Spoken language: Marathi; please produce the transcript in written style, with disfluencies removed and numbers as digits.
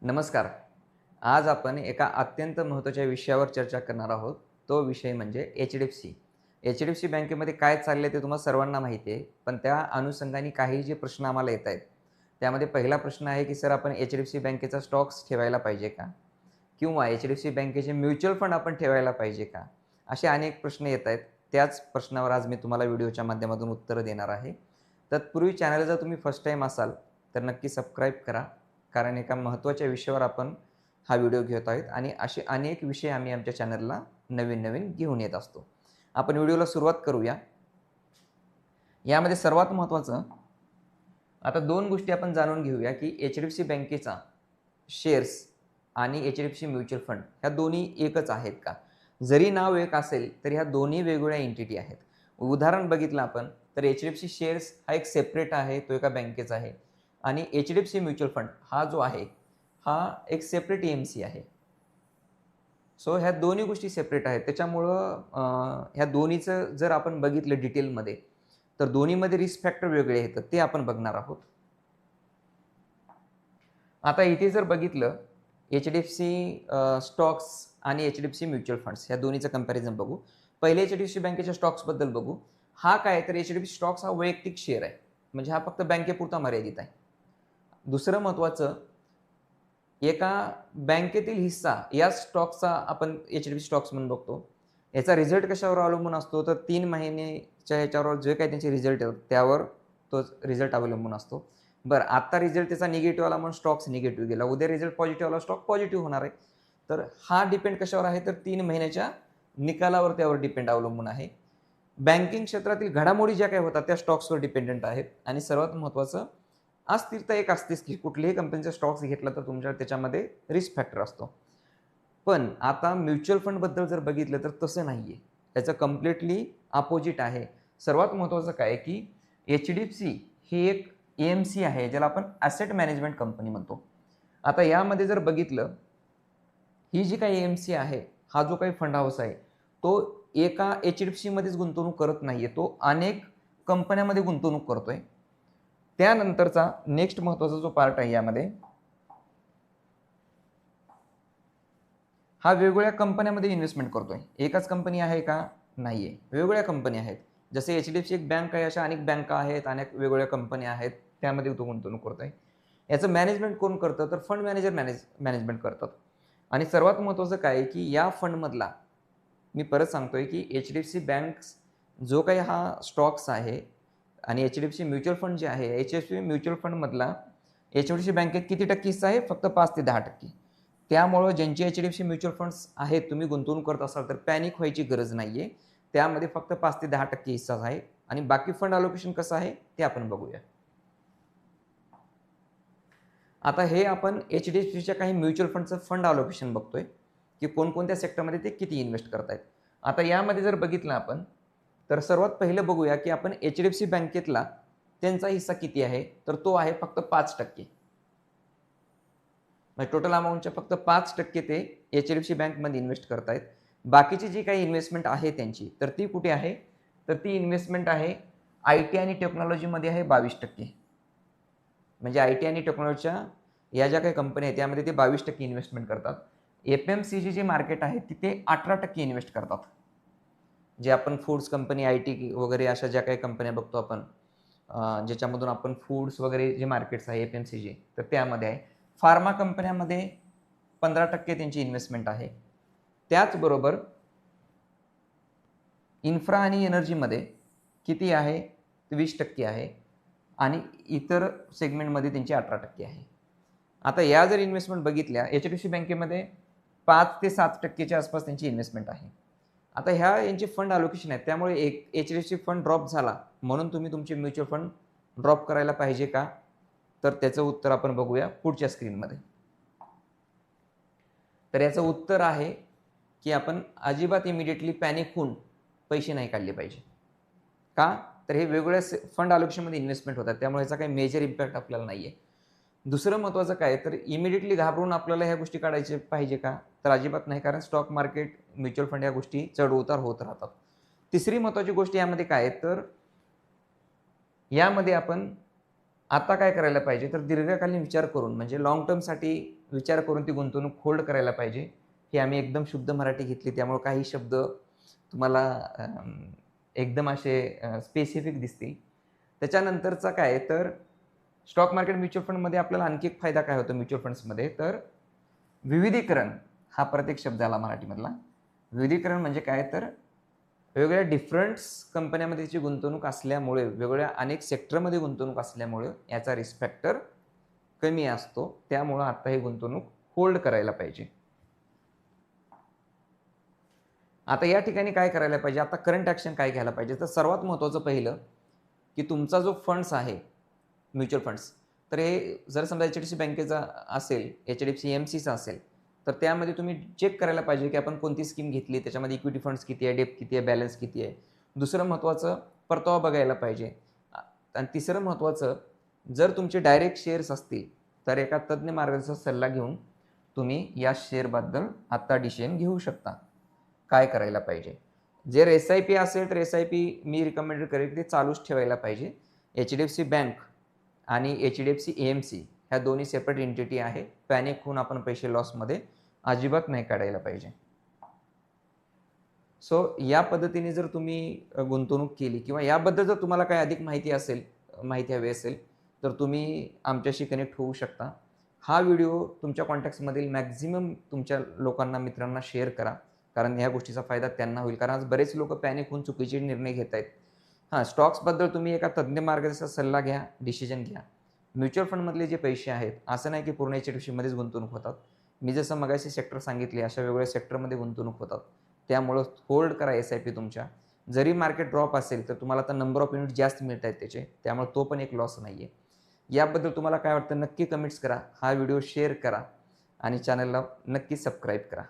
नमस्कार. आज आपण एका अत्यंत महत्त्वाच्या विषयावर चर्चा करणार आहोत. तो विषय म्हणजे एच-डी-एफ-सी. एच-डी-एफ-सी बँकेमध्ये काय चाललंय ते तुम्हाला सर्वांना माहिती आहे. पण त्या अनुषंगाने काही जे प्रश्न आम्हाला येत आहेत. त्यामध्ये पहिला प्रश्न आहे, की सर आपण एच-डी-एफ-सी बँकेचा स्टॉक्स ठेवायला पाहिजे का? किंवा एच-डी-एफ-सी बँकेचे म्युच्युअल फंड आपण ठेवायला पाहिजे का? असे अनेक प्रश्न येत आहेत. त्याच प्रश्नावर आज मी तुम्हाला व्हिडिओच्या माध्यमातून उत्तरं देणार आहे. तत्पूर्वी चॅनल जर तुम्ही फर्स्ट टाईम असाल, तर नक्की सबस्क्राईब करा. कारण एका महत्त्वाच्या विषयावर आपण हा व्हिडिओ घेत आहोत आणि असे अनेक विषय आम्ही आमच्या चॅनलला नवीन-नवीन घेऊन येत असतो. आपण व्हिडिओला सुरुवात करूया. यामध्ये सर्वात महत्त्वाचं आता 2 गोष्टी आपण जाणून घेऊया, की एच-डी-एफ-सी बँकेचा शेअर्स आणि एच-डी-एफ-सी म्युच्युअल फंड ह्या दोन्ही एकच आहेत का? जरी नाव एक असेल, तरी ह्या दोन्ही वेगवेगळ्या एंटिटी आहेत. उदाहरण बघितलं आपण तर एच-डी-एफ-सी शेअर्स हा एक सेपरेट आहे, तो एका बँकेचा आहे आणि एच-डी-एफ-सी म्युच्युअल फंड हा जो आहे, हा एक सेपरेट एम-सी आहे. सो ह्या दोन्ही गोष्टी सेपरेट आहेत. त्याच्यामुळं ह्या दोन्हीचं जर आपण बघितलं डिटेलमध्ये, तर दोन्हीमध्ये रिस्क फॅक्टर वेगळे आहेत. ते आपण बघणार आहोत. आता इथे जर बघितलं एच-डी-एफ-सी स्टॉक्स आणि एच-डी-एफ-सी म्युच्युअल फंड्स ह्या दोन्हीचं कंपॅरिझन बघू. पहिले एच-डी-एफ-सी बँकेच्या स्टॉक्सबद्दल बघू. हा काय तर एच-डी-एफ-सी स्टॉक्स हा वैयक्तिक शेअर आहे. म्हणजे हा फक्त बँकेपुरता मर्यादित आहे. दुसरं महत्त्वाचं एका बँकेतील हिस्सा या स्टॉक्सचा आपण एच-डी-एफ-सी स्टॉक्स म्हणून बघतो. याचा रिझल्ट कशावर अवलंबून असतो तर 3 महिन्याच्या ह्याच्यावर जे काही त्यांचे रिझल्ट येतात त्यावर तो रिझल्ट अवलंबून असतो. बरं आता रिझल्ट त्याचा निगेटिव्ह आला म्हणून स्टॉक्स निगेटिव्ह गेला. उद्या रिझल्ट पॉझिटिव्ह आला स्टॉक पॉझिटिव्ह होणार आहे. तर हा डिपेंड कशावर आहे तर 3 महिन्याच्या निकालावर त्यावर डिपेंड अवलंबून आहे. बँकिंग क्षेत्रातील घडामोडी ज्या काही होतात त्या स्टॉक्सवर डिपेंडंट आहेत आणि सर्वात महत्त्वाचं अस्थिरता एक असतेच की कुठल्याही कंपनीचा स्टॉक्स घेतला तर तुमच्या त्याच्यामध्ये रिस्क फॅक्टर असतो. पण आता म्युच्युअल फंडबद्दल जर बघितलं तर तसं नाहीये. त्याचं कंप्लीटली अपोजिट आहे. सर्वात महत्त्वाचं काय आहे की एच-डी-एफ-सी ही एक ए-एम-सी आहे ज्याला आपण ॲसेट मॅनेजमेंट कंपनी म्हणतो. आता यामध्ये जर बघितलं, ही जी काही ए-एम-सी आहे, हा जो काही फंड हाऊस आहे, तो एका एच-डी-एफ-सीमध्येच गुंतवणूक करत नाहीये. तो अनेक कंपन्यांमध्ये गुंतवणूक करतोय. त्यानंतरचा नेक्स्ट महत्त्वाचा जो पार्ट आहे यामध्ये, हा वेगवेगळ्या कंपन्यांमध्ये इन्व्हेस्टमेंट करतोय. एकच कंपनी आहे का? नाहीये. वेगवेगळ्या कंपन्या आहेत. जसे एच-डी-एफ-सी एक बँक आहे, अशा अनेक बँका आहेत, अनेक वेगवेगळ्या कंपन्या आहेत. त्यामध्ये तो गुंतवणूक करतोय. याचं मॅनेजमेंट कोण करतं? तर फंड मॅनेजर मॅनेजमेंट करतात. आणि सर्वात महत्त्वाचं काय आहे, की या फंडमधला मी परत सांगतोय, की एच-डी-एफ-सी बँक्स जो काही हा स्टॉक्स आहे आणि एच-डी-एफ-सी म्युच्युअल फंड जे आहे, एच-डी-एफ-सी म्युच्युअल फंडमधला एच-डी-एफ-सी बँकेत किती टक्के हिस्सा आहे? फक्त 5 ते 10%. त्यामुळं ज्यांचे एच-डी-एफ-सी म्युच्युअल फंड्स आहेत, तुम्ही गुंतवणूक करत असाल तर पॅनिक व्हायची गरज नाहीये. त्यामध्ये फक्त 5 ते 10% हिस्साच आहे आणि बाकी फंड अलोकेशन कसं आहे ते आपण बघूया. आता हे आपण एच-डी-एफ-सीच्या काही म्युच्युअल फंडचं फंड अलोकेशन बघतोय, की कोणकोणत्या सेक्टरमध्ये ते किती इन्व्हेस्ट करतायत. आता यामध्ये जर बघितलं आपण, तर सर्वात पहिलं बघूया, की आपण एच-डी-एफ-सी बँकेतला त्यांचा हिस्सा किती आहे, तर तो आहे फक्त 5%. म्हणजे टोटल अमाउंटच्या फक्त 5% ते एच-डी-एफ-सी बँकमध्ये इन्व्हेस्ट करतायत. बाकीची जी काही इन्व्हेस्टमेंट आहे त्यांची, तर ती कुठे आहे? तर ती इन्व्हेस्टमेंट आहे आय-टी आणि टेक्नॉलॉजीमध्ये आहे 22%. म्हणजे आय-टी आणि टेक्नॉलॉजीच्या या ज्या काही कंपन्या आहेत त्यामध्ये ते 22% इन्व्हेस्टमेंट करतात. एफ-एम-सी-जी जे मार्केट आहे तिथे 18% इन्व्हेस्ट करतात. जे आपण फूड्स कंपनी, आय-टी वगैरे अशा ज्या काही कंपन्या बघतो आपण, ज्याच्यामधून आपण फूड्स वगैरे जे मार्केट्स आहे एफ-एम-सी-जी, तर त्यामध्ये आहे. फार्मा कंपन्यांमध्ये 15% त्यांची इन्व्हेस्टमेंट आहे. त्याचबरोबर इन्फ्रा आणि एनर्जीमध्ये किती आहे? 20% आहे आणि इतर सेगमेंटमध्ये त्यांची 18% आहे. आता या जर इन्व्हेस्टमेंट बघितल्या, एच-डी-एफ-सी बँकेमध्ये 5 ते 7% च्या आसपास त्यांची इन्व्हेस्टमेंट आहे. आता ह्या यांचे फंड अलोकेशन आहेत. त्यामुळे एक एच-डी-एफ-सी फंड ड्रॉप झाला म्हणून तुम्ही तुमचे म्युच्युअल फंड ड्रॉप करायला पाहिजे का? तर त्याचं उत्तर आपण बघूया पुढच्या स्क्रीनमध्ये. तर याचं उत्तर आहे, की आपण अजिबात इमिडिएटली पॅनिक होऊन पैसे नाही काढले पाहिजे. का? तर हे वेगवेगळ्या फंड अलोकेशनमध्ये इन्व्हेस्टमेंट होतात. त्यामुळे याचा काही मेजर इम्पॅक्ट आपल्याला नाही आहे. दुसरं महत्त्वाचं काय तर इमिडिएटली घाबरून आपल्याला ह्या गोष्टी काढायच्या पाहिजे का? तर अजिबात नाही. कारण स्टॉक मार्केट, म्युच्युअल फंड या गोष्टी चढ-उतार होत राहतात. तिसरी महत्त्वाची गोष्ट यामध्ये काय आहे तर यामध्ये आपण आता काय करायला पाहिजे तर दीर्घकालीन विचार करून म्हणजे लॉंग टर्मसाठी विचार करून ती गुंतवणूक होल्ड करायला पाहिजे. ही आम्ही एकदम शुद्ध मराठी घेतली, त्यामुळे काही शब्द तुम्हाला एकदम असे स्पेसिफिक दिसतील. त्याच्यानंतरचा काय तर स्टॉक मार्केट म्युच्युअल फंडमध्ये आपल्याला आणखी एक फायदा काय होतो म्युच्युअल फंड्समध्ये तर विविधीकरण हा प्रत्येक शब्द आला मराठीमधला. विविधीकरण म्हणजे काय तर वेगवेगळ्या डिफरंट कंपन्यांमध्ये त्याची गुंतवणूक असल्यामुळे, वेगवेगळ्या अनेक सेक्टरमध्ये गुंतवणूक असल्यामुळे याचा रिस्क फॅक्टर कमी असतो. त्यामुळं आता ही गुंतवणूक होल्ड करायला पाहिजे. आता या ठिकाणी काय करायला पाहिजे, आता करंट ॲक्शन काय घ्यायला पाहिजे, तर सर्वात महत्त्वाचं पहिलं की तुमचा जो फंड्स आहे म्युच्युअल फंड्स, तर हे जर समजा HDFC बँकेचा असेल, HDFC AMCचा असेल, तर त्यामध्ये तुम्ही चेक करायला पाहिजे की आपण कोणती स्कीम घेतली, त्याच्यामध्ये इक्विटी फंड्स किती आहे, डेप्थ किती आहे, बॅलन्स किती आहे. दुसरं महत्त्वाचं परतावा बघायला पाहिजे. आणि तिसरं महत्त्वाचं, जर तुमचे डायरेक्ट शेअर्स असतील तर एका तज्ञ मार्गदर्शक सल्ला घेऊन तुम्ही या शेअरबद्दल आता डिसिजन घेऊ शकता काय करायला पाहिजे. जर SIP असेल तर SIP मी रिकमेंड करेन ते चालूच ठेवायला पाहिजे. HDFC बँक आणि HDFC AMC ह्या दोन्ही सेपरेट एंटिटी आहे. पॅनिक होऊन आपण पैसे लॉसमध्ये अजिबात नाही काढायला पाहिजे. सो या पद्धतीने जर तुम्ही गुंतवणूक केली किंवा याबद्दल जर तुम्हाला काही अधिक माहिती असेल, माहिती हवी असेल, तर तुम्ही आमच्याशी कनेक्ट होऊ शकता. हा व्हिडिओ तुमच्या कॉन्टॅक्ट्समधील मॅक्झिमम तुमच्या लोकांना, मित्रांना शेअर करा. कारण ह्या गोष्टीचा फायदा त्यांना होईल. कारण आज बरेच लोक पॅनिक होऊन चुकीचे निर्णय घेत आहेत. स्टॉक्सबद्दल तुम्ही एका तज्ञ मार्गदर्शक सल्ला घ्या, डिसिजन घ्या. म्युच्युअल फंडमधले जे पैसे आहेत, असं नाही की पूर्ण HDFCमध्येच गुंतवणूक होतात. मी जसं मगाशी सेक्टर सांगितले, अशा वेगवेगळ्या सेक्टरमध्ये गुंतवणूक होतात. त्यामुळं होल्ड करा SIP तुमच्या. जरी मार्केट ड्रॉप असेल, तर तुम्हाला आता नंबर ऑफ युनिट जास्त मिळत आहेत त्याचे, त्यामुळे तो पण एक लॉस नाही आहे. याबद्दल तुम्हाला काय वाटतं नक्की कमेंट्स करा. हा व्हिडिओ शेअर करा आणि चॅनलला नक्की सबस्क्राईब करा.